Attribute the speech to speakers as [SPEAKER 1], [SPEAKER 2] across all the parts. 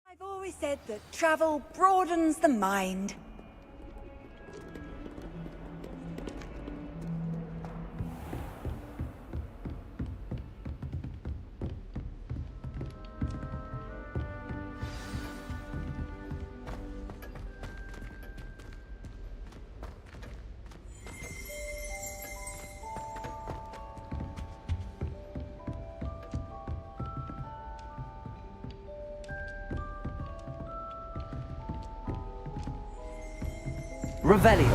[SPEAKER 1] I've always said that travel broadens the mind.
[SPEAKER 2] Revelio.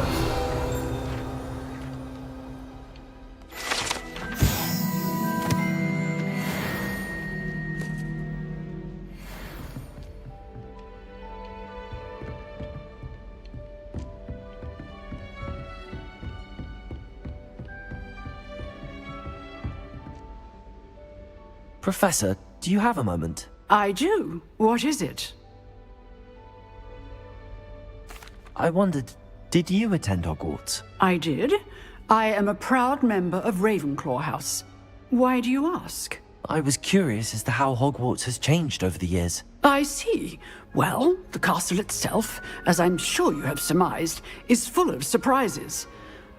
[SPEAKER 2] Professor, do you have a moment?
[SPEAKER 3] I do. What is it?
[SPEAKER 2] I wondered, did you attend Hogwarts?
[SPEAKER 3] I did. I am a proud member of Ravenclaw House. Why do you ask?
[SPEAKER 2] I was curious as to how Hogwarts has changed over the years.
[SPEAKER 3] I see. Well, the castle itself, as I'm sure you have surmised, is full of surprises.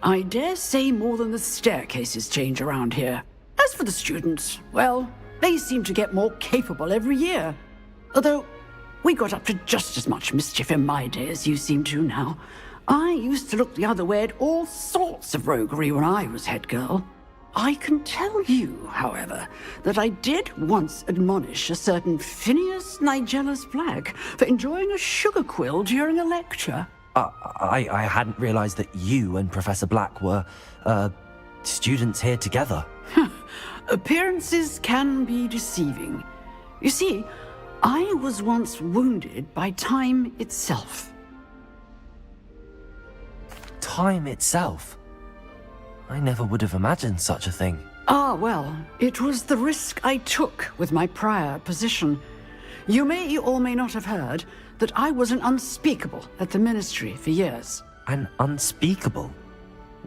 [SPEAKER 3] I dare say more than the staircases change around here. As for the students, well, they seem to get more capable every year. Although, we got up to just as much mischief in my day as you seem to now. I used to look the other way at all sorts of roguery when I was head girl. I can tell you, however, that I did once admonish a certain Phineas Nigellus Black for enjoying a sugar quill during a lecture.
[SPEAKER 2] I hadn't realized that you and Professor Black were, students here together.
[SPEAKER 3] Appearances can be deceiving. You see, I was once wounded by time itself.
[SPEAKER 2] Time itself? I never would have imagined such a thing.
[SPEAKER 3] Ah, well, it was the risk I took with my prior position. You may or may not have heard that I was an unspeakable at the Ministry for years.
[SPEAKER 2] An unspeakable?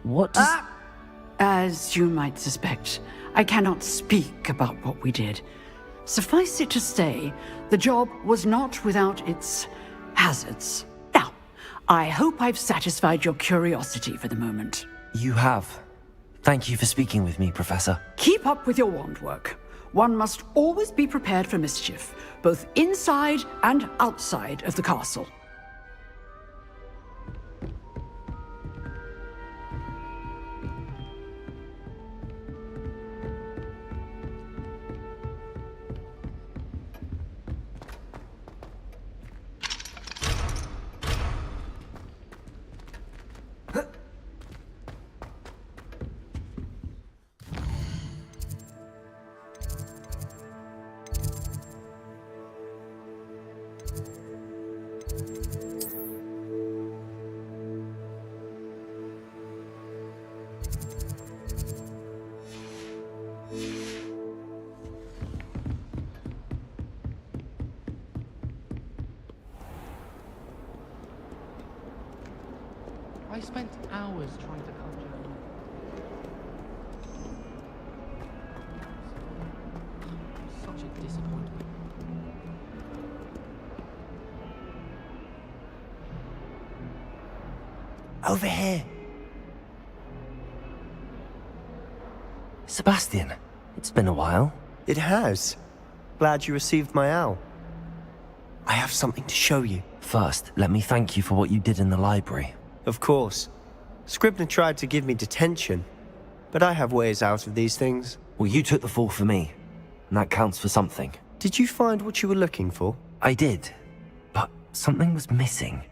[SPEAKER 2] What does...
[SPEAKER 3] As you might suspect, I cannot speak about what we did. Suffice it to say, the job was not without its hazards. Now, I hope I've satisfied your curiosity for the moment.
[SPEAKER 2] You have. Thank you for speaking with me, Professor.
[SPEAKER 3] Keep up with your wand work. One must always be prepared for mischief, both inside and outside of the castle.
[SPEAKER 4] I spent hours trying to conjure him. Such a disappointment.
[SPEAKER 2] Over here. Sebastian, it's been a while.
[SPEAKER 5] It has. Glad you received my owl. I have something to show you.
[SPEAKER 2] First, let me thank you for what you did in the library.
[SPEAKER 5] Of course. Scribner tried to give me detention, but I have ways out of these things.
[SPEAKER 2] Well, you took the fall for me, and that counts for something.
[SPEAKER 5] Did you find what you were looking for?
[SPEAKER 2] I did, but something was missing.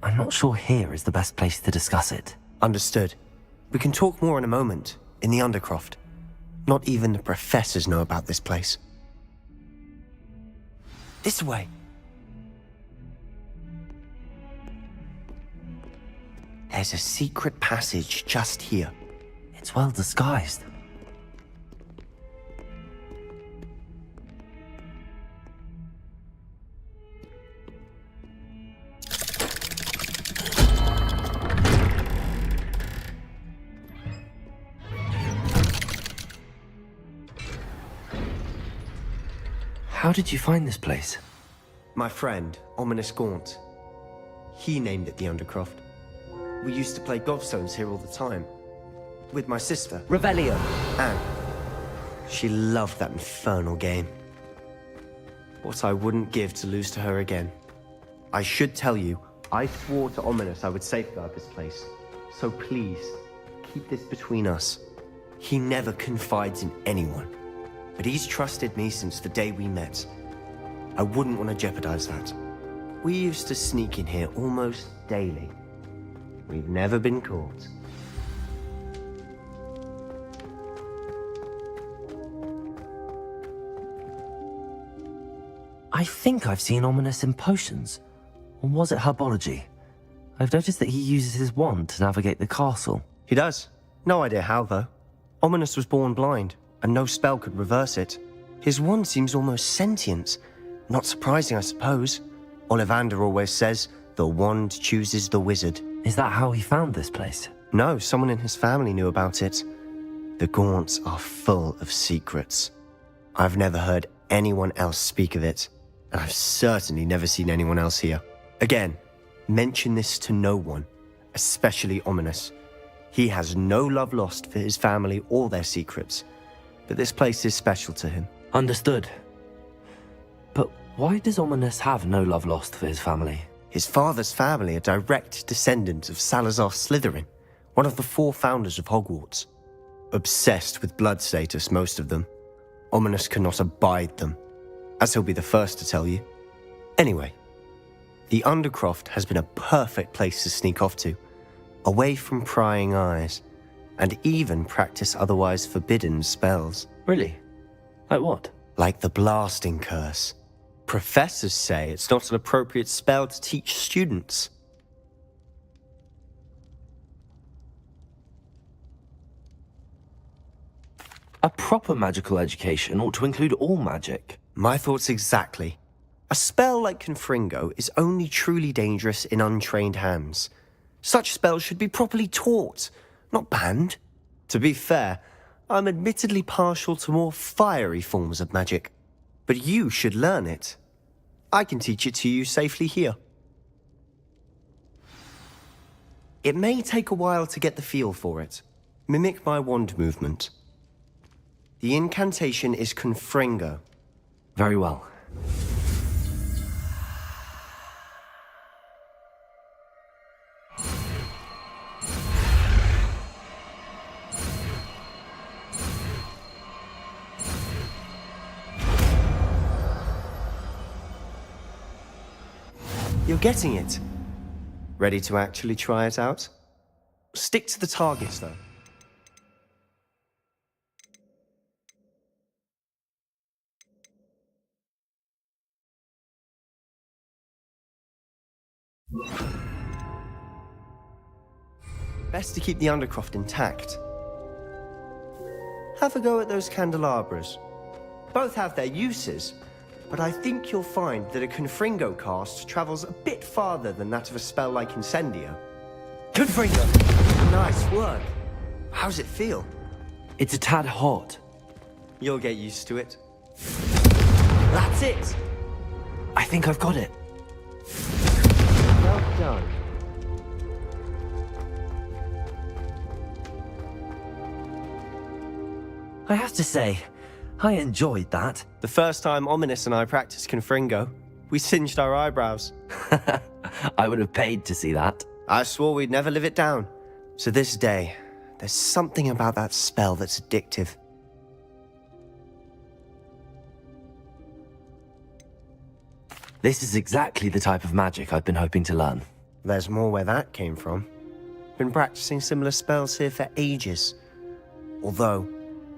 [SPEAKER 2] I'm not sure here is the best place to discuss it.
[SPEAKER 5] Understood. We can talk more in a moment, in the Undercroft. Not even the professors know about this place. This way. There's a secret passage just here.
[SPEAKER 2] It's well disguised. How did you find this place?
[SPEAKER 5] My friend, Ominous Gaunt. He named it the Undercroft. We used to play gobstones here all the time. With my sister,
[SPEAKER 2] Revelio.
[SPEAKER 5] Anne. She loved that infernal game. What I wouldn't give to lose to her again. I should tell you, I swore to Ominous I would safeguard this place. So please, keep this between us. He never confides in anyone. But he's trusted me since the day we met. I wouldn't want to jeopardize that. We used to sneak in here almost daily. We've never been caught.
[SPEAKER 2] I think I've seen Ominous in potions. Or was it herbology? I've noticed that he uses his wand to navigate the castle.
[SPEAKER 5] He does. No idea how, though. Ominous was born blind, and no spell could reverse it. His wand seems almost sentient. Not surprising, I suppose. Ollivander always says, the wand chooses the wizard.
[SPEAKER 2] Is that how he found this place?
[SPEAKER 5] No, someone in his family knew about it. The Gaunts are full of secrets. I've never heard anyone else speak of it, and I've certainly never seen anyone else here. Again, mention this to no one, especially Ominous. He has no love lost for his family or their secrets, but this place is special to him.
[SPEAKER 2] Understood. But why does Ominous have no love lost for his family?
[SPEAKER 5] His father's family are direct descendants of Salazar Slytherin, one of the 4 founders of Hogwarts. Obsessed with blood status, most of them. Ominous cannot abide them, as he'll be the first to tell you. Anyway, the Undercroft has been a perfect place to sneak off to, away from prying eyes, and even practice otherwise forbidden spells.
[SPEAKER 2] Really? Like what?
[SPEAKER 5] Like the blasting curse. Professors say it's not an appropriate spell to teach students.
[SPEAKER 2] A proper magical education ought to include all magic.
[SPEAKER 5] My thoughts exactly. A spell like Confringo is only truly dangerous in untrained hands. Such spells should be properly taught, not banned. To be fair, I'm admittedly partial to more fiery forms of magic. But you should learn it. I can teach it to you safely here. It may take a while to get the feel for it. Mimic my wand movement. The incantation is Confringo.
[SPEAKER 2] Very well.
[SPEAKER 5] You're getting it. Ready to actually try it out? Stick to the targets, though. Best to keep the Undercroft intact. Have a go at those candelabras. Both have their uses, but I think you'll find that a Confringo cast travels a bit farther than that of a spell like Incendio. Confringo! Nice work. How's it feel?
[SPEAKER 2] It's a tad hot.
[SPEAKER 5] You'll get used to it. That's it!
[SPEAKER 2] I think I've got it.
[SPEAKER 5] Well done.
[SPEAKER 2] I have to say, I enjoyed that.
[SPEAKER 5] The first time Ominous and I practiced Confringo, we singed our eyebrows.
[SPEAKER 2] I would have paid to see that.
[SPEAKER 5] I swore we'd never live it down. To this day, there's something about that spell that's addictive.
[SPEAKER 2] This is exactly the type of magic I've been hoping to learn.
[SPEAKER 5] There's more where that came from. Been practicing similar spells here for ages. Although,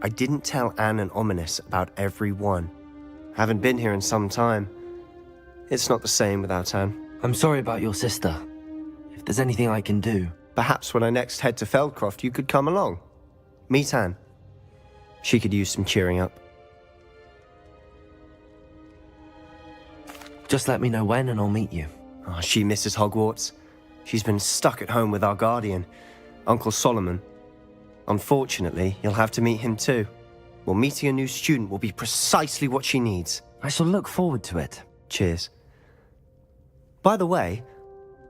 [SPEAKER 5] I didn't tell Anne and Ominous about every one. Haven't been here in some time. It's not the same without Anne.
[SPEAKER 2] I'm sorry about your sister. If there's anything I can do...
[SPEAKER 5] Perhaps when I next head to Feldcroft, you could come along. Meet Anne. She could use some cheering up.
[SPEAKER 2] Just let me know when and I'll meet you.
[SPEAKER 5] Oh, she misses Hogwarts. She's been stuck at home with our guardian, Uncle Solomon. Unfortunately, you'll have to meet him too. Well, meeting a new student will be precisely what she needs.
[SPEAKER 2] I shall look forward to it.
[SPEAKER 5] Cheers. By the way,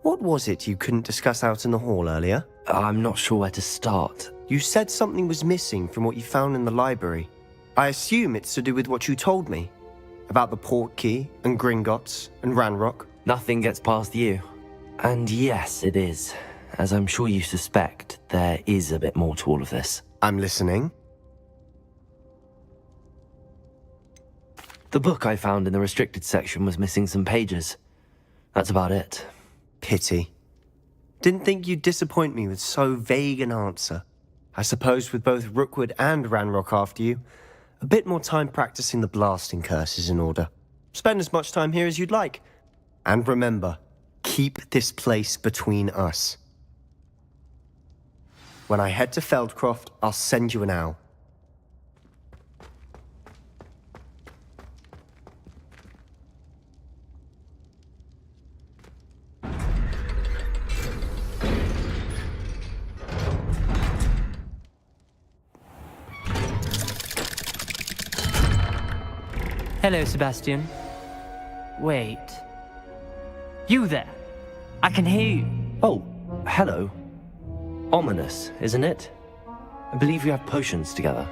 [SPEAKER 5] what was it you couldn't discuss out in the hall earlier?
[SPEAKER 2] I'm not sure where to start.
[SPEAKER 5] You said something was missing from what you found in the library. I assume it's to do with what you told me. About the port key, and Gringotts, and Ranrock.
[SPEAKER 2] Nothing gets past you. And yes, it is. As I'm sure you suspect, there is a bit more to all of this.
[SPEAKER 5] I'm listening.
[SPEAKER 2] The book I found in the restricted section was missing some pages. That's about it.
[SPEAKER 5] Pity. Didn't think you'd disappoint me with so vague an answer. I suppose with both Rookwood and Ranrock after you, a bit more time practicing the blasting curse is in order. Spend as much time here as you'd like. And remember, keep this place between us. When I head to Feldcroft, I'll send you an owl.
[SPEAKER 6] Hello, Sebastian. Wait. You there? I can hear you.
[SPEAKER 2] Oh, hello. Ominous, isn't it? I believe we have potions together.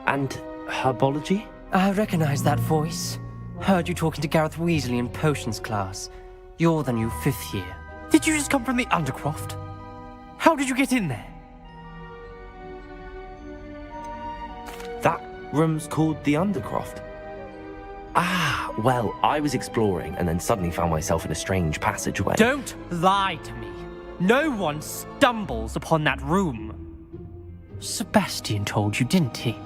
[SPEAKER 2] And herbology?
[SPEAKER 6] I recognize that voice. Heard you talking to Gareth Weasley in potions class. You're the new 5th year. Did you just come from the Undercroft? How did you get in there?
[SPEAKER 2] That room's called the Undercroft. Ah, well, I was exploring and then suddenly found myself in a strange passageway.
[SPEAKER 6] Don't lie to me. No one stumbles upon that room. Sebastian told you, didn't he?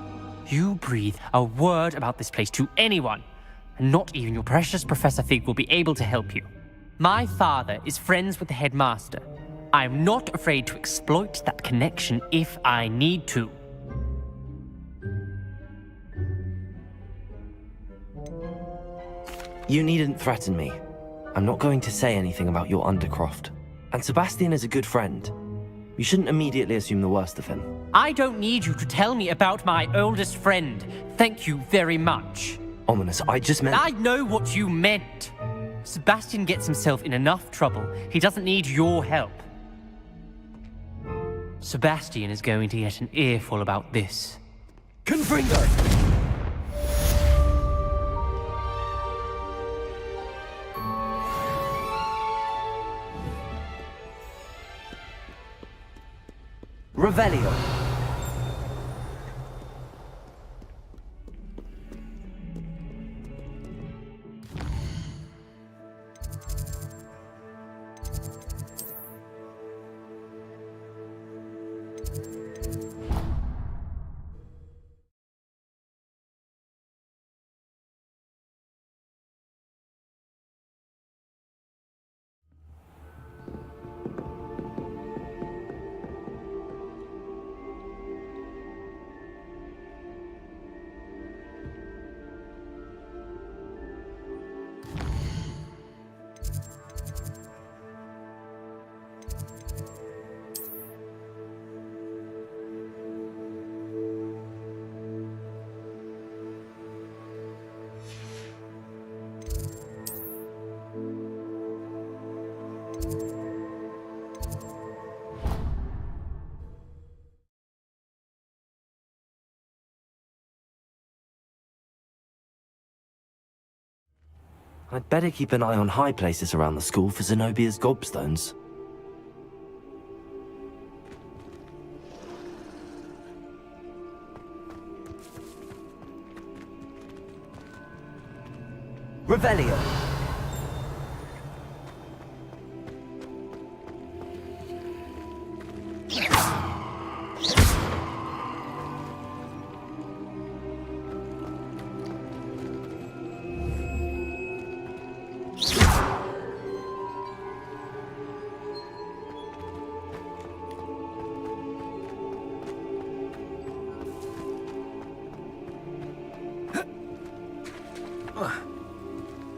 [SPEAKER 6] You breathe a word about this place to anyone, and not even your precious Professor Fig will be able to help you. My father is friends with the headmaster. I am not afraid to exploit that connection if I need to.
[SPEAKER 2] You needn't threaten me. I'm not going to say anything about your Undercroft. And Sebastian is a good friend. You shouldn't immediately assume the worst of him.
[SPEAKER 6] I don't need you to tell me about my oldest friend. Thank you very much.
[SPEAKER 2] Ominous, I just meant...
[SPEAKER 6] I know what you meant. Sebastian gets himself in enough trouble. He doesn't need your help. Sebastian is going to get an earful about this.
[SPEAKER 2] Confringo! Revelio. I'd better keep an eye on high places around the school for Zenobia's gobstones. Revelio.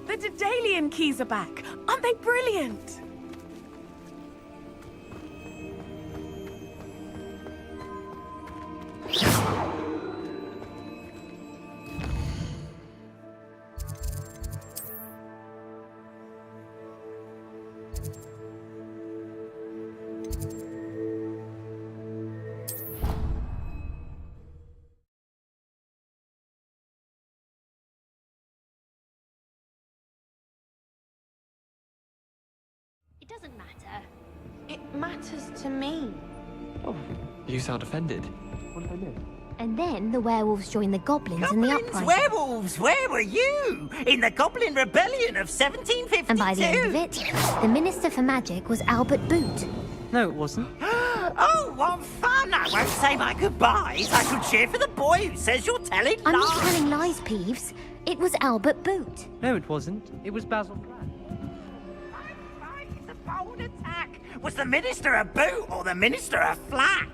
[SPEAKER 7] The Daedalian keys are back. Aren't they brilliant?
[SPEAKER 8] It doesn't matter.
[SPEAKER 9] It matters to me.
[SPEAKER 10] Oh, you sound offended. What did I miss?
[SPEAKER 8] And then the werewolves joined the goblins in the uprising.
[SPEAKER 11] Werewolves, where were you? In the Goblin Rebellion of 1752?
[SPEAKER 8] And by the end of it, the Minister for Magic was Albert Boot.
[SPEAKER 6] No, it wasn't.
[SPEAKER 11] Oh, what fun! I won't say my goodbyes. I could cheer for the boy who says you're telling
[SPEAKER 8] I'm
[SPEAKER 11] lies.
[SPEAKER 8] not telling lies, Peeves. It was Albert Boot.
[SPEAKER 6] No, it wasn't. It was Basil Pratt.
[SPEAKER 11] Right, it's a bold attack. Was the Minister a boot or the Minister a flack?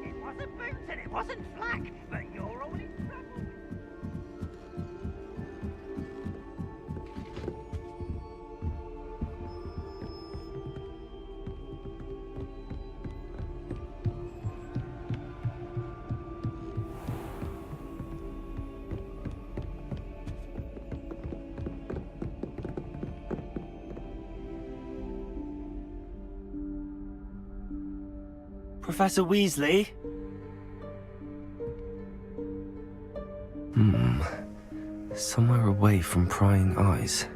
[SPEAKER 11] It wasn't boot and it wasn't flack, but you're all in trouble.
[SPEAKER 2] Professor Weasley? Somewhere away from prying eyes.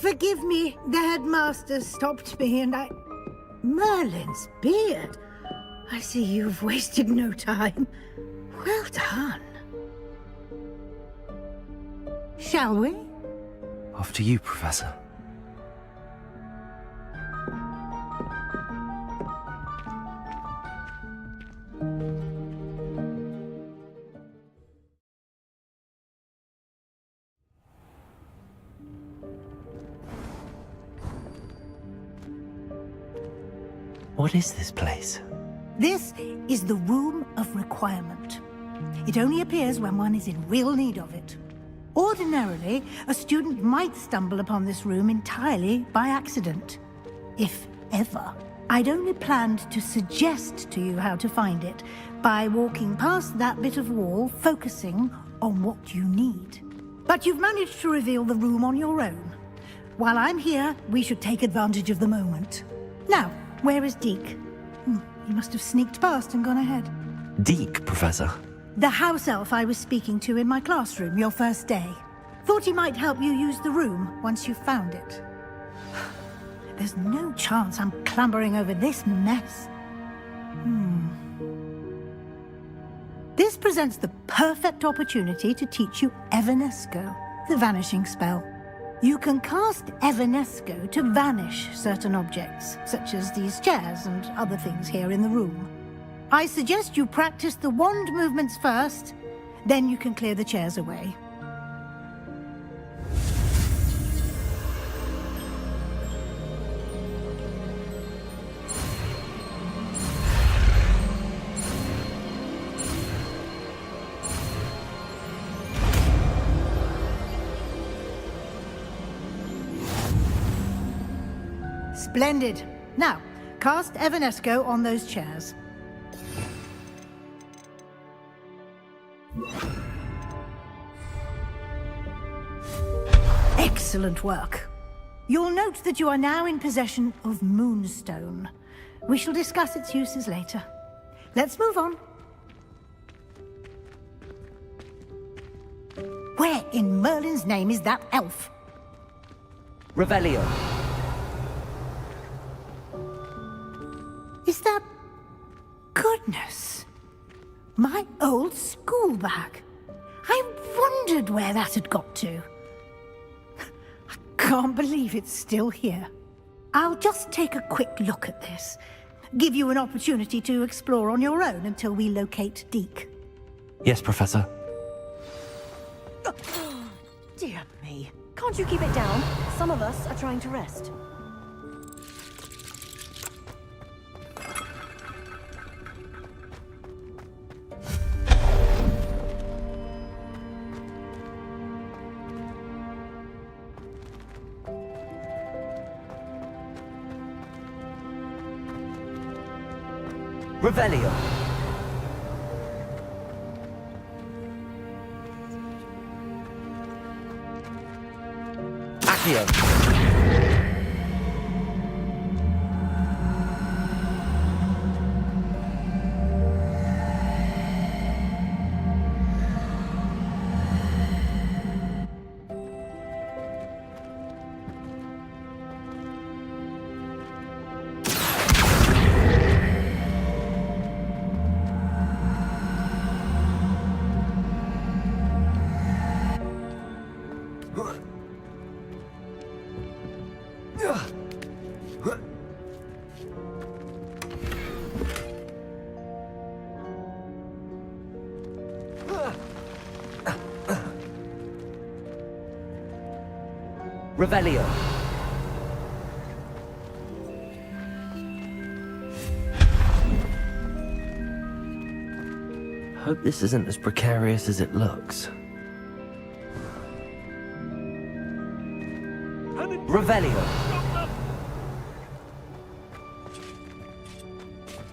[SPEAKER 12] Forgive me, the headmaster stopped me and I... Merlin's beard. I see you've wasted no time. Well done. Shall we?
[SPEAKER 2] After you, Professor. What is this place?
[SPEAKER 12] This is the Room of Requirement. It only appears when one is in real need of it. Ordinarily, a student might stumble upon this room entirely by accident. If ever. I'd only planned to suggest to you how to find it by walking past that bit of wall, focusing on what you need. But you've managed to reveal the room on your own. While I'm here, we should take advantage of the moment. Now, where is Deke? He must have sneaked past and gone ahead.
[SPEAKER 2] Deke, Professor.
[SPEAKER 12] The house elf I was speaking to in my classroom your first day. Thought he might help you use the room once you found it. There's no chance I'm clambering over this mess. This presents the perfect opportunity to teach you Evanesco, the vanishing spell. You can cast Evanesco to vanish certain objects, such as these chairs and other things here in the room. I suggest you practice the wand movements first, then you can clear the chairs away. Splendid. Now, cast Evanesco on those chairs. Excellent work. You'll note that you are now in possession of Moonstone. We shall discuss its uses later. Let's move on. Where in Merlin's name is that elf?
[SPEAKER 11] Revelio.
[SPEAKER 12] Is that... Goodness. My old school bag. I wondered where that had got to. I can't believe it's still here. I'll just take a quick look at this. Give you an opportunity to explore on your own until we locate Deke.
[SPEAKER 2] Yes, Professor.
[SPEAKER 1] Dear me. Can't you keep it down? Some of us are trying to rest.
[SPEAKER 2] Revelio. Accio. Revelio. Hope this isn't as precarious as it looks. Revelio.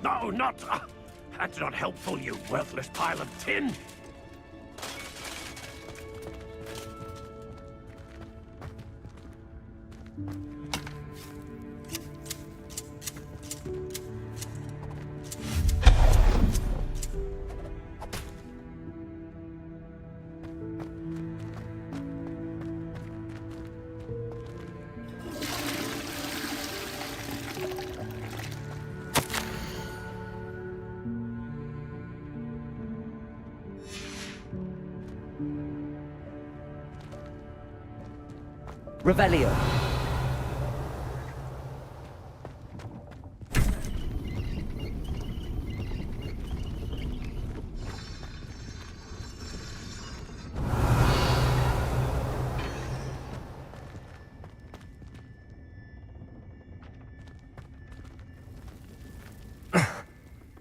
[SPEAKER 11] No, not... that's not helpful, you worthless pile of tin.
[SPEAKER 2] Revelio.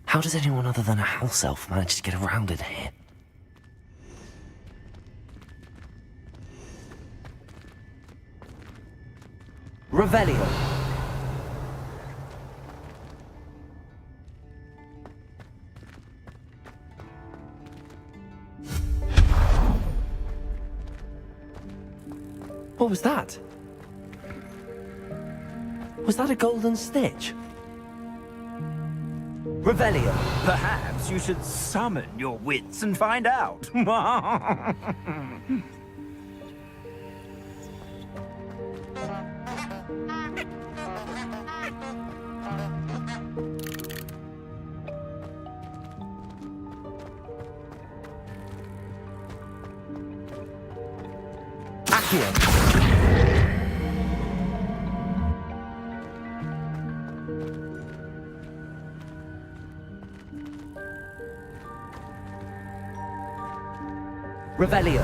[SPEAKER 2] How does anyone other than a house elf manage to get around in here? Revelio. What was that? Was that a golden stitch? Revelio.
[SPEAKER 11] Perhaps you should summon your wits and find out.
[SPEAKER 2] Accio. Revelio.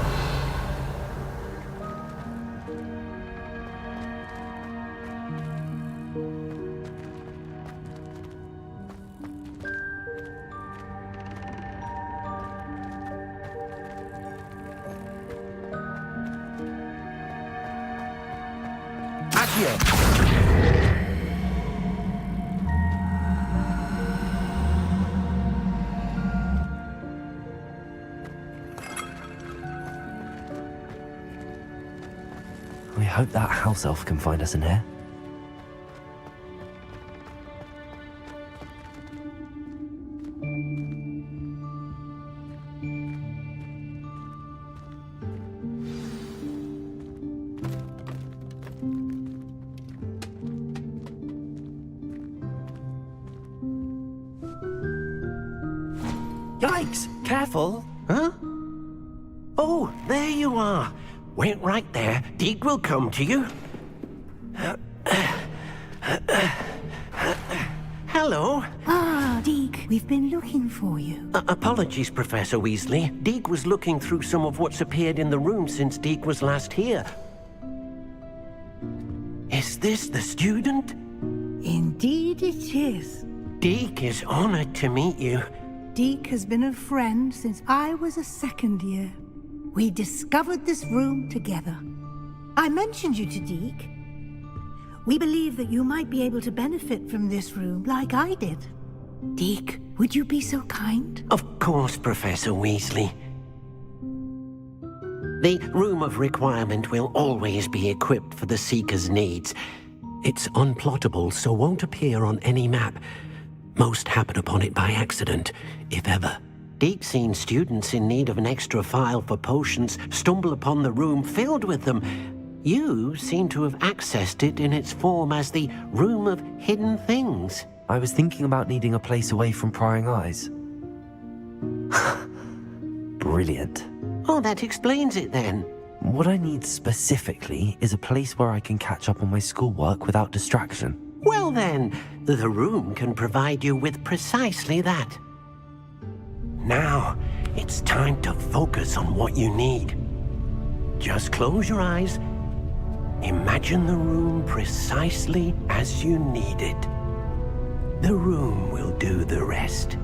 [SPEAKER 2] Accio. We hope that house elf can find us in here.
[SPEAKER 11] Yikes! Careful! Huh? Oh, there you are. Wait right there. Deek will come to you. Hello.
[SPEAKER 12] Ah, Deek, we've been looking for you.
[SPEAKER 11] Apologies, Professor Weasley. Deek was looking through some of what's appeared in the room since Deek was last here. Is this the student?
[SPEAKER 12] Indeed it is.
[SPEAKER 11] Deek is honored to meet you.
[SPEAKER 12] Deek has been a friend since I was a second year. We discovered this room together. I mentioned you to Deek. We believe that you might be able to benefit from this room like I did. Deke, would you be so kind?
[SPEAKER 13] Of course, Professor Weasley. The Room of Requirement will always be equipped for the Seeker's needs. It's unplottable, so won't appear on any map. Most happen upon it by accident, if ever. Deke's seen students in need of an extra file for potions stumble upon the room filled with them. You seem to have accessed it in its form as the Room of Hidden Things.
[SPEAKER 2] I was thinking about needing a place away from prying eyes. Brilliant.
[SPEAKER 13] Oh, that explains it then.
[SPEAKER 2] What I need specifically is a place where I can catch up on my schoolwork without distraction.
[SPEAKER 13] Well then, the room can provide you with precisely that. Now, it's time to focus on what you need. Just close your eyes. Imagine the room precisely as you need it. The room will do the rest.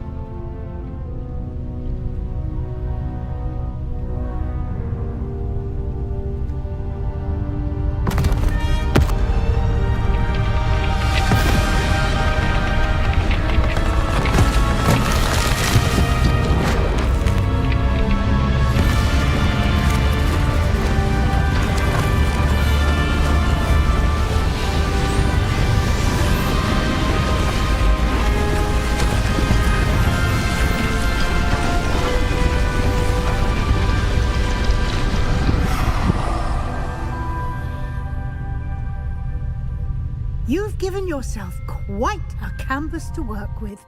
[SPEAKER 12] You've given yourself quite a canvas to work with.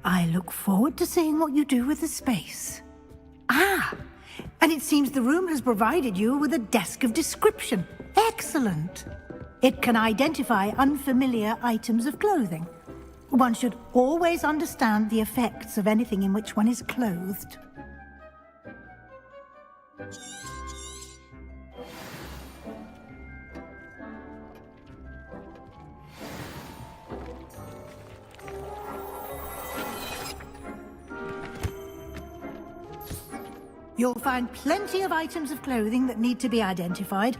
[SPEAKER 12] I look forward to seeing what you do with the space. Ah, and it seems the room has provided you with a desk of description. Excellent. It can identify unfamiliar items of clothing. One should always understand the effects of anything in which one is clothed. You'll find plenty of items of clothing that need to be identified.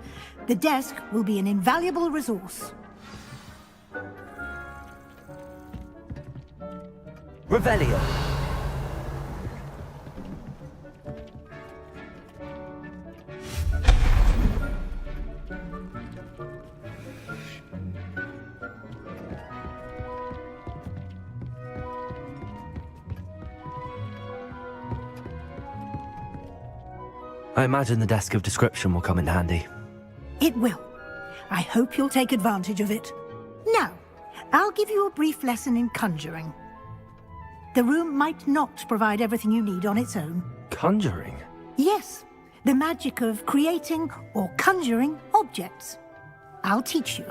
[SPEAKER 12] The desk will be an invaluable resource.
[SPEAKER 2] Revelio. I imagine the desk of description will come in handy.
[SPEAKER 12] It will. I hope you'll take advantage of it. Now, I'll give you a brief lesson in conjuring. The room might not provide everything you need on its own.
[SPEAKER 2] Conjuring?
[SPEAKER 12] Yes, the magic of creating or conjuring objects. I'll teach you.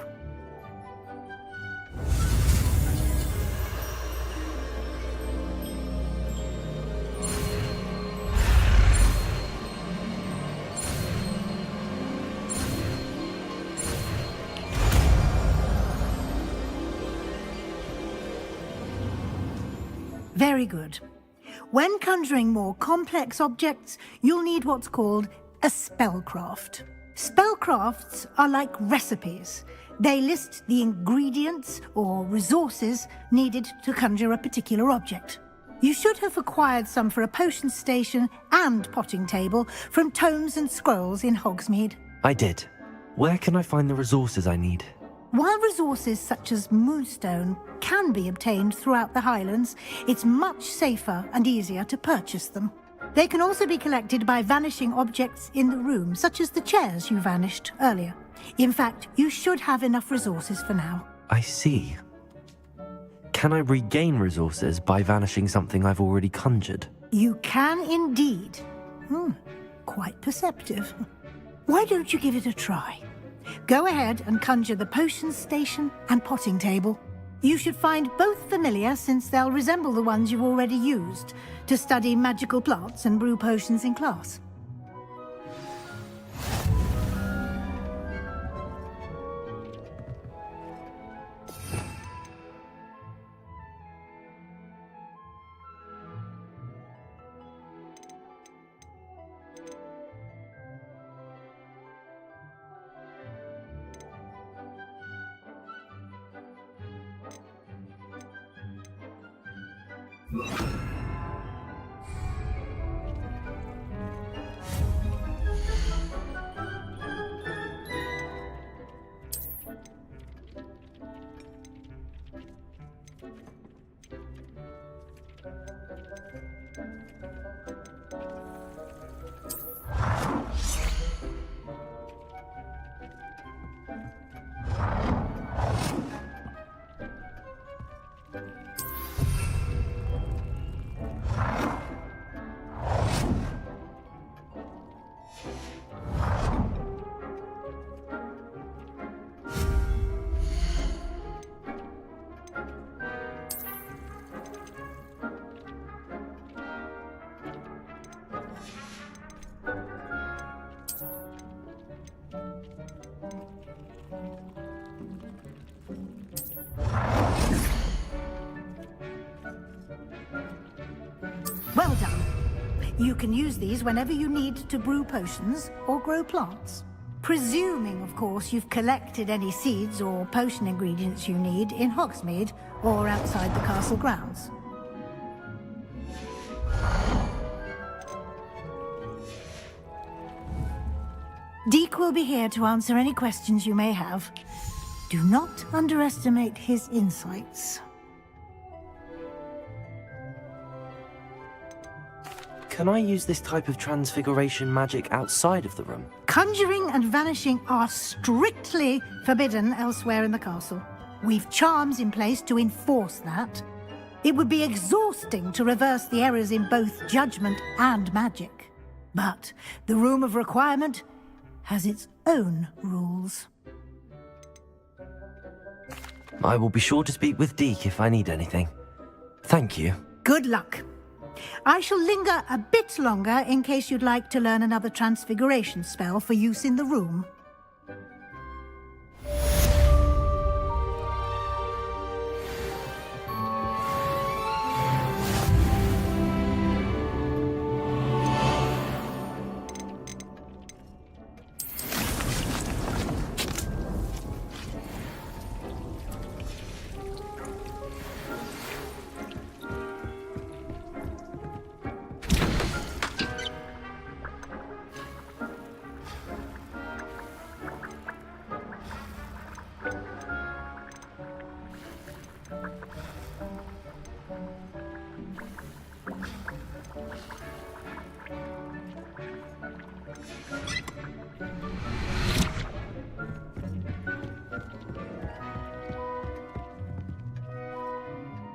[SPEAKER 12] Very good. When conjuring more complex objects, you'll need what's called a spellcraft. Spellcrafts are like recipes. They list the ingredients or resources needed to conjure a particular object. You should have acquired some for a potion station and potting table from tomes and scrolls in Hogsmeade.
[SPEAKER 2] I did. Where can I find the resources I need?
[SPEAKER 12] While resources such as moonstone can be obtained throughout the Highlands, it's much safer and easier to purchase them. They can also be collected by vanishing objects in the room, such as the chairs you vanished earlier. In fact, you should have enough resources for now.
[SPEAKER 2] I see. Can I regain resources by vanishing something I've already conjured?
[SPEAKER 12] You can indeed. Quite perceptive. Why don't you give it a try? Go ahead and conjure the potion station and potting table. You should find both familiar, since they'll resemble the ones you've already used to study magical plants and brew potions in class. Well done. You can use these whenever you need to brew potions or grow plants. Presuming, of course, you've collected any seeds or potion ingredients you need in Hogsmeade or outside the castle grounds. Deke will be here to answer any questions you may have. Do not underestimate his insights.
[SPEAKER 2] Can I use this type of transfiguration magic outside of the room?
[SPEAKER 12] Conjuring and vanishing are strictly forbidden elsewhere in the castle. We've charms in place to enforce that. It would be exhausting to reverse the errors in both judgment and magic. But the Room of Requirement has its own rules.
[SPEAKER 2] I will be sure to speak with Deke if I need anything. Thank you.
[SPEAKER 12] Good luck. I shall linger a bit longer in case you'd like to learn another transfiguration spell for use in the room.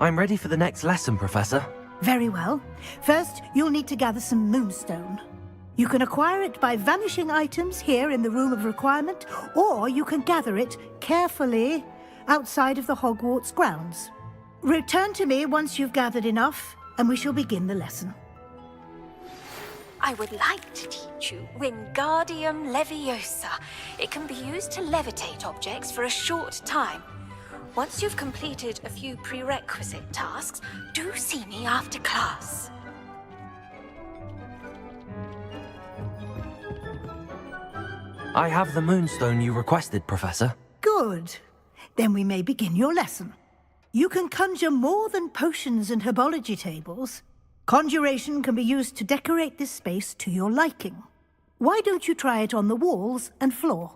[SPEAKER 2] I'm ready for the next lesson, Professor.
[SPEAKER 12] Very well. First, you'll need to gather some moonstone. You can acquire it by vanishing items here in the Room of Requirement, or you can gather it carefully outside of the Hogwarts grounds. Return to me once you've gathered enough, and we shall begin the lesson.
[SPEAKER 14] I would like to teach you Wingardium Leviosa. It can be used to levitate objects for a short time. Once you've completed a few prerequisite tasks, do see me after class.
[SPEAKER 2] I have the moonstone you requested, Professor.
[SPEAKER 12] Good. Then we may begin your lesson. You can conjure more than potions and herbology tables. Conjuration can be used to decorate this space to your liking. Why don't you try it on the walls and floor?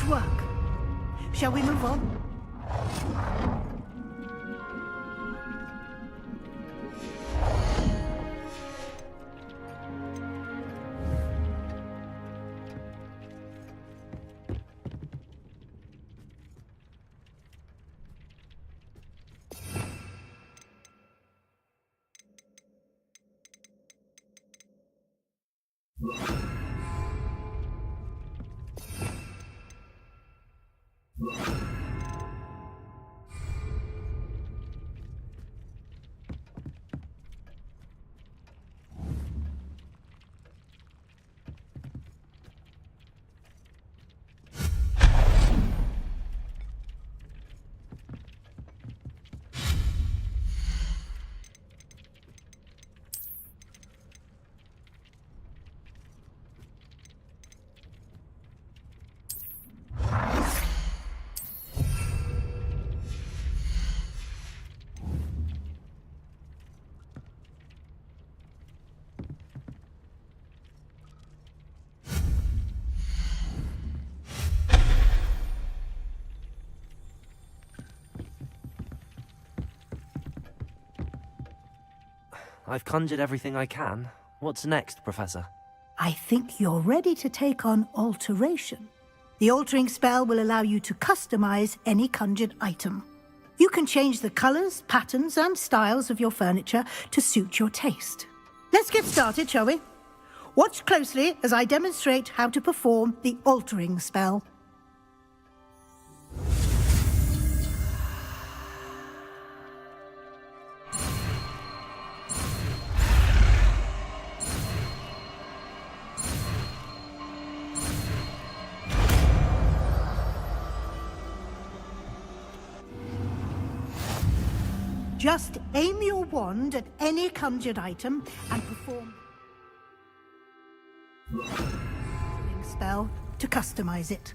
[SPEAKER 12] Great work. Shall we move on?
[SPEAKER 2] I've conjured everything I can. What's next, Professor?
[SPEAKER 12] I think you're ready to take on alteration. The altering spell will allow you to customize any conjured item. You can change the colors, patterns, and styles of your furniture to suit your taste. Let's get started, shall we? Watch closely as I demonstrate how to perform the altering spell. Just aim your wand at any conjured item and perform the spell to customize it.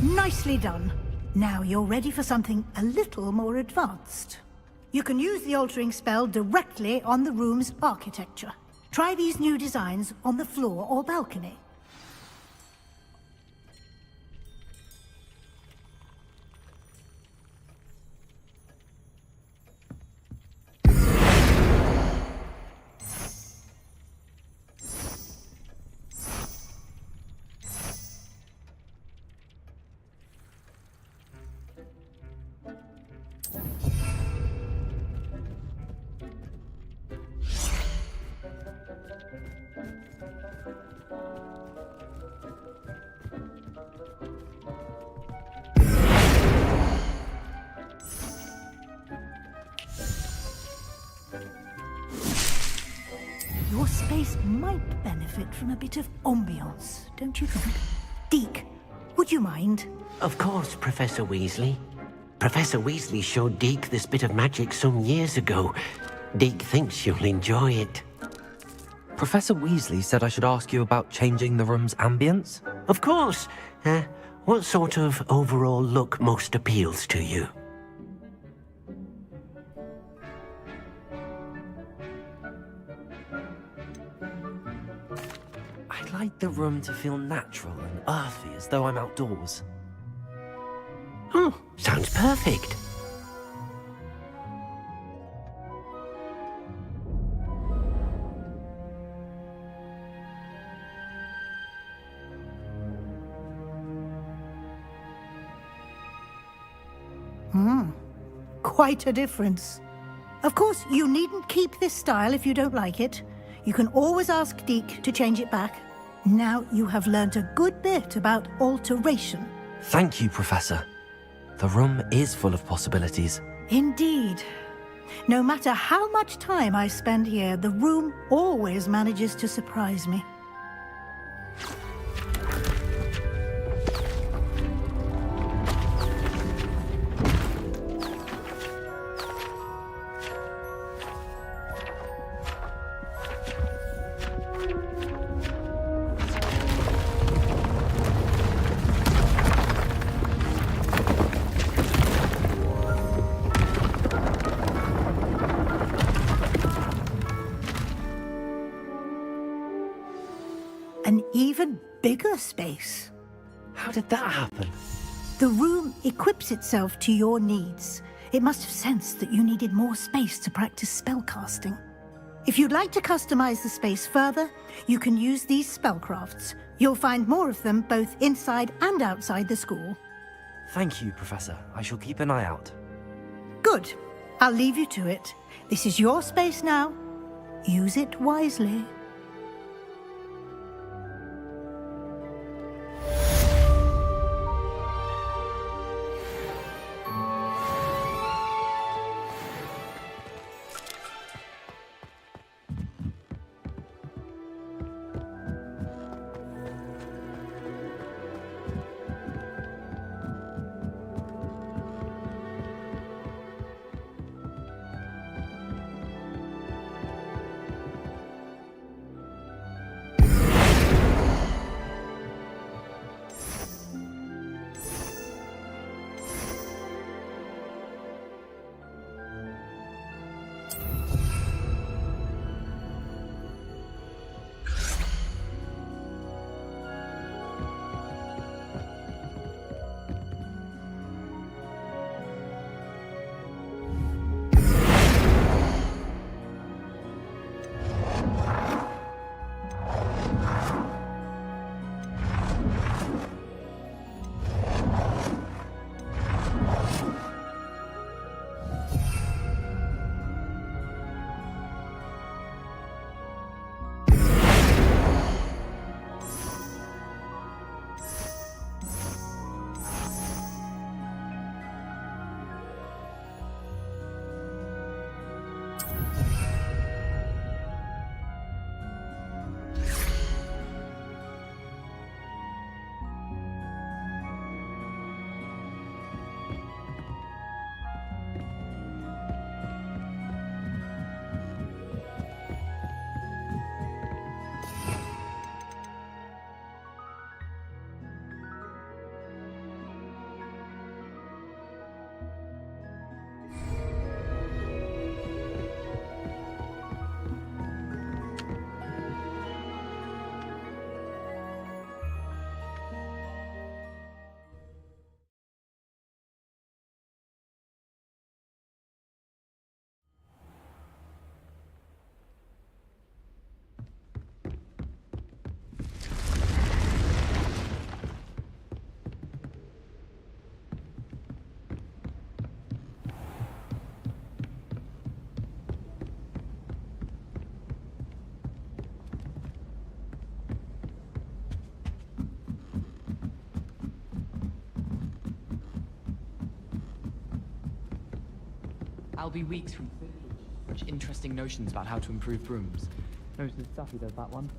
[SPEAKER 12] Nicely done. Now you're ready for something a little more advanced. You can use the altering spell directly on the room's architecture. Try these new designs on the floor or balcony. might benefit from a bit of ambiance, don't you think? Deke, would you mind?
[SPEAKER 13] Of course, Professor Weasley. Professor Weasley showed Deke this bit of magic some years ago. Deke thinks you'll enjoy it.
[SPEAKER 2] Professor Weasley said I should ask you about changing the room's ambience?
[SPEAKER 13] Of course. What sort of overall look most appeals to you?
[SPEAKER 2] I'd like the room to feel natural and earthy, as though I'm outdoors.
[SPEAKER 13] Oh, sounds perfect.
[SPEAKER 12] Quite a difference. Of course, you needn't keep this style if you don't like it. You can always ask Deke to change it back. Now you have learnt a good bit about alteration.
[SPEAKER 2] Thank you, Professor. The room is full of possibilities.
[SPEAKER 12] Indeed. No matter how much time I spend here, the room always manages to surprise me. An even bigger space.
[SPEAKER 2] How did that happen?
[SPEAKER 12] The room equips itself to your needs. It must have sensed that you needed more space to practice spellcasting. If you'd like to customize the space further, you can use these spellcrafts. You'll find more of them both inside and outside the school.
[SPEAKER 2] Thank you, Professor. I shall keep an eye out.
[SPEAKER 12] Good. I'll leave you to it. This is your space now. Use it wisely.
[SPEAKER 4] I'll be weeks from such interesting notions about how to improve brooms. Knows the stuff he does, that one.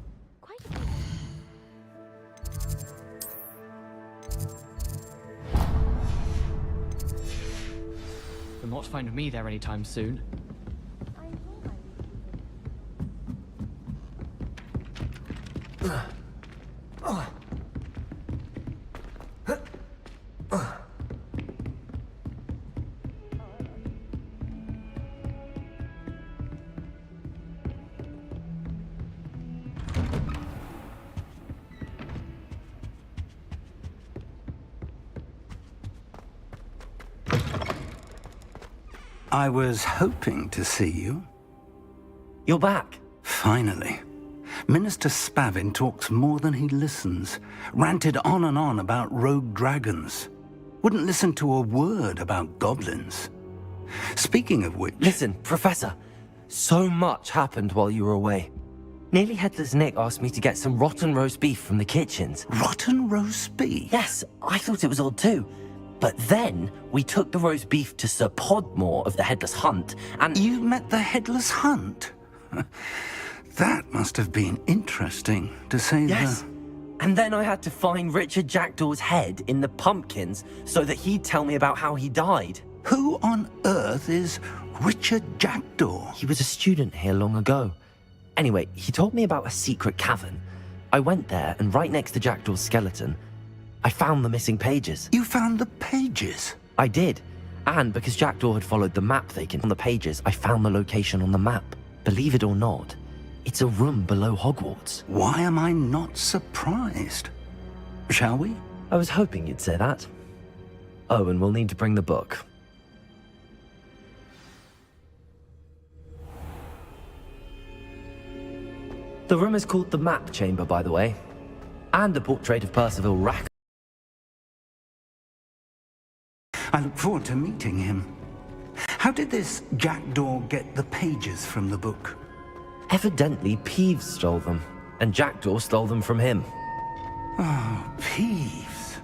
[SPEAKER 4] not find me there anytime soon.
[SPEAKER 15] I was hoping to see you.
[SPEAKER 2] You're back.
[SPEAKER 15] Finally. Minister Spavin talks more than he listens. Ranted on and on about rogue dragons. Wouldn't listen to a word about goblins. Speaking of which...
[SPEAKER 2] Listen, Professor. So much happened while you were away. Nearly Headless Nick asked me to get some rotten roast beef from the kitchens.
[SPEAKER 15] Rotten roast beef?
[SPEAKER 2] Yes, I thought it was odd too. But then, we took the roast beef to Sir Podmore of the Headless Hunt, and...
[SPEAKER 15] You met the Headless Hunt? That must have been interesting, to say
[SPEAKER 2] Yes.
[SPEAKER 15] the...
[SPEAKER 2] And then I had to find Richard Jackdaw's head in the pumpkins so that he'd tell me about how he died.
[SPEAKER 15] Who on earth is Richard Jackdaw?
[SPEAKER 2] He was a student here long ago. Anyway, he told me about a secret cavern. I went there, and right next to Jackdaw's skeleton, I found the missing pages.
[SPEAKER 15] You found the pages?
[SPEAKER 2] I did. And because Jackdaw had followed the map taken on the pages, I found the location on the map. Believe it or not, it's a room below Hogwarts.
[SPEAKER 15] Why am I not surprised? Shall we?
[SPEAKER 2] I was hoping you'd say that. Oh, and we'll need to bring the book. The room is called the Map Chamber, by the way. And a portrait of Percival Rackham.
[SPEAKER 15] I look forward to meeting him. How did this Jackdaw get the pages from the book?
[SPEAKER 2] Evidently, Peeves stole them, and Jackdaw stole them from him.
[SPEAKER 15] Oh, Peeves.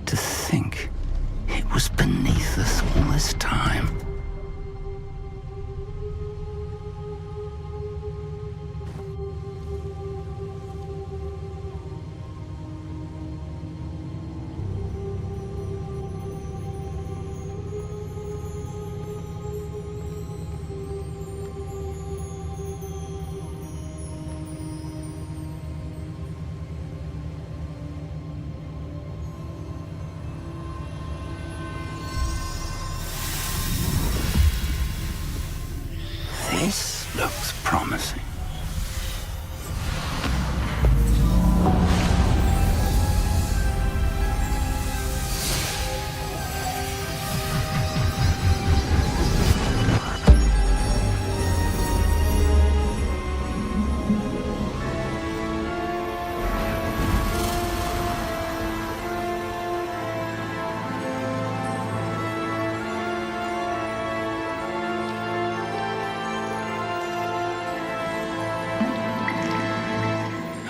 [SPEAKER 15] To think it was beneath us all this time. This looks promising.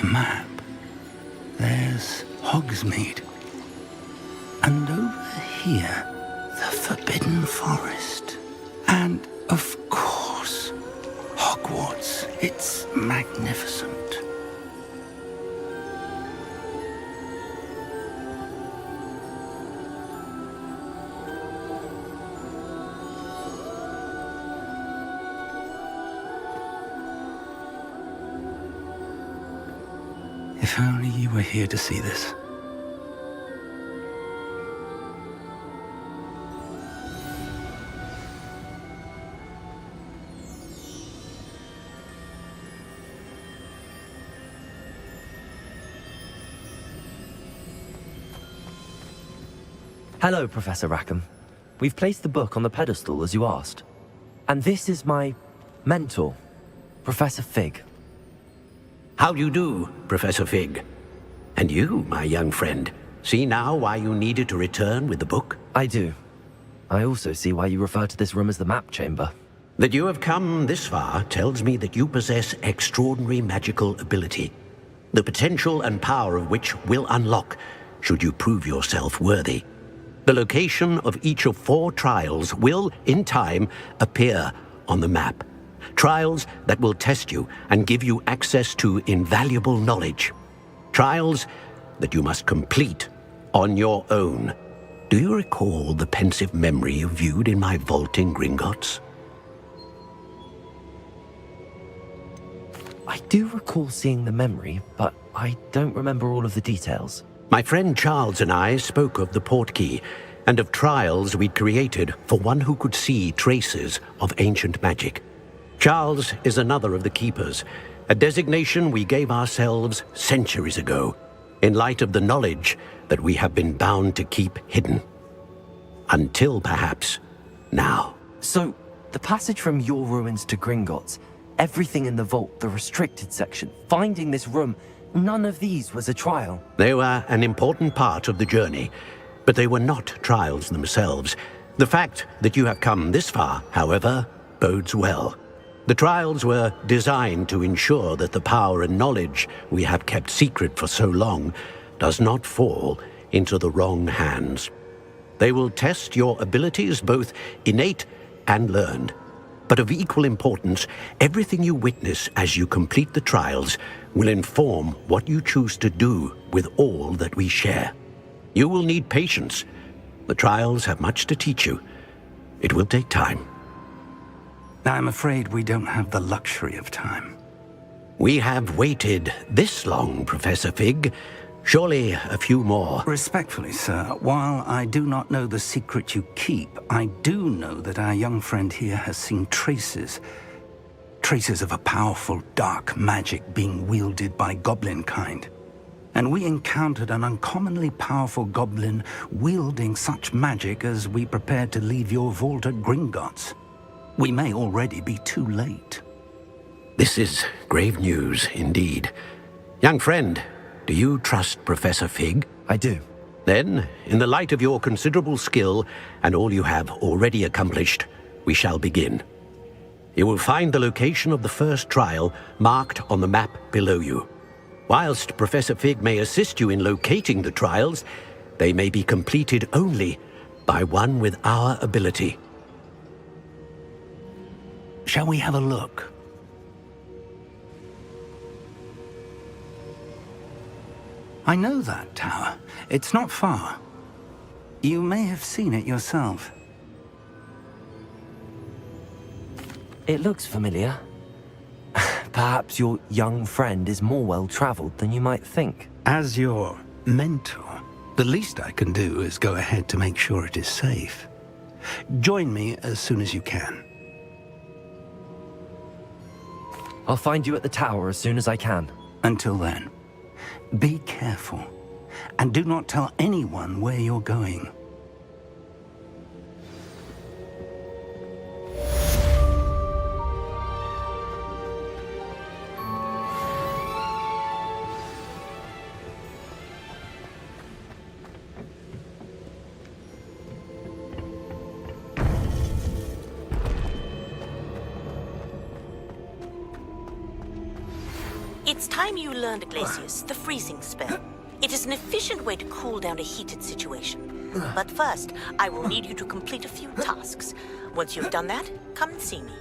[SPEAKER 15] Map. There's Hogsmeade. And over here, the Forbidden Forest. And, of course, Hogwarts. It's magnificent. If only you were here to see this.
[SPEAKER 2] Hello, Professor Rackham. We've placed the book on the pedestal, as you asked. And this is my mentor, Professor Fig.
[SPEAKER 13] How do you do, Professor Fig? And you, my young friend, see now why you needed to return with the book?
[SPEAKER 2] I do. I also see why you refer to this room as the Map Chamber.
[SPEAKER 13] That you have come this far tells me that you possess extraordinary magical ability, the potential and power of which will unlock should you prove yourself worthy. The location of each of 4 trials will, in time, appear on the map. Trials that will test you and give you access to invaluable knowledge. Trials that you must complete on your own. Do you recall the pensive memory you viewed in my vault in Gringotts?
[SPEAKER 2] I do recall seeing the memory, but I don't remember all of the details.
[SPEAKER 13] My friend Charles and I spoke of the portkey and of trials we'd created for one who could see traces of ancient magic. Charles is another of the keepers, a designation we gave ourselves centuries ago, in light of the knowledge that we have been bound to keep hidden. Until perhaps now.
[SPEAKER 2] So, the passage from your ruins to Gringotts, everything in the vault, the restricted section, finding this room, none of these was a trial.
[SPEAKER 13] They were an important part of the journey, but they were not trials themselves. The fact that you have come this far, however, bodes well. The trials were designed to ensure that the power and knowledge we have kept secret for so long does not fall into the wrong hands. They will test your abilities, both innate and learned. But of equal importance, everything you witness as you complete the trials will inform what you choose to do with all that we share. You will need patience. The trials have much to teach you. It will take time.
[SPEAKER 15] I'm afraid we don't have the luxury of time.
[SPEAKER 13] We have waited this long, Professor Fig. Surely a few more.
[SPEAKER 15] Respectfully, sir, while I do not know the secret you keep, I do know that our young friend here has seen traces of a powerful dark magic being wielded by goblin kind. And we encountered an uncommonly powerful goblin wielding such magic as we prepared to leave your vault at Gringotts. We may already be too late.
[SPEAKER 13] This is grave news indeed. Young friend, do you trust Professor Fig?
[SPEAKER 2] I do.
[SPEAKER 13] Then, in the light of your considerable skill and all you have already accomplished, we shall begin. You will find the location of the first trial marked on the map below you. Whilst Professor Fig may assist you in locating the trials, they may be completed only by one with our ability.
[SPEAKER 15] Shall we have a look? I know that tower. It's not far. You may have seen it yourself.
[SPEAKER 2] It looks familiar. Perhaps your young friend is more well-traveled than you might think.
[SPEAKER 15] As your mentor, the least I can do is go ahead to make sure it is safe. Join me as soon as you can.
[SPEAKER 2] I'll find you at the tower as soon as I can.
[SPEAKER 15] Until then, be careful, and do not tell anyone where you're going.
[SPEAKER 16] It's time you learned, Glacius, the freezing spell. It is an efficient way to cool down a heated situation. But first, I will need you to complete a few tasks. Once you've done that, come and see me.